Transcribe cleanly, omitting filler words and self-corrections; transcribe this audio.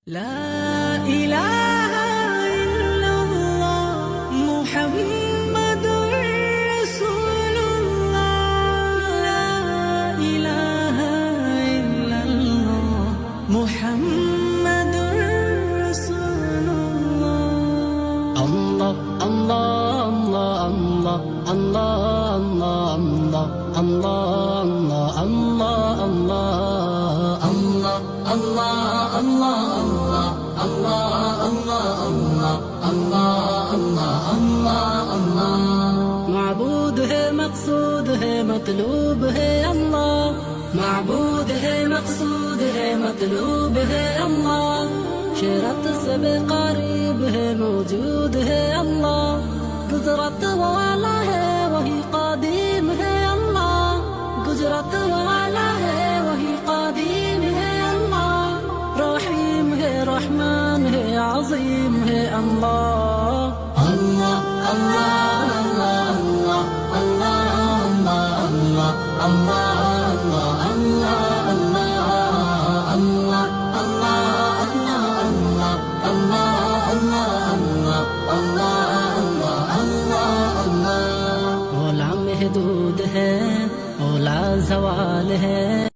لا إله إلا الله محمد رسول الله. لا إله إلا الله محمد رسول الله. الله الله الله الله الله الله الله الله الله الله الله الله معبود ہے مقصود ہے مطلوب ہے اللہ. معبود ہے مقصود ہے مطلوب ہے اللہ. شرط سب قریب ہے موجود ہے اللہ. قدرت والا ہے وہی قدیم ہے اللہ. قدرت والا ہے وہی قدیم ہے اللہ. رحیم ہے رحمان ہے عظیم ہے اللہ. اللہ اللہ اللہ اللہ اللہ اللہ اللہ महदूद है ओला ज़वाल है.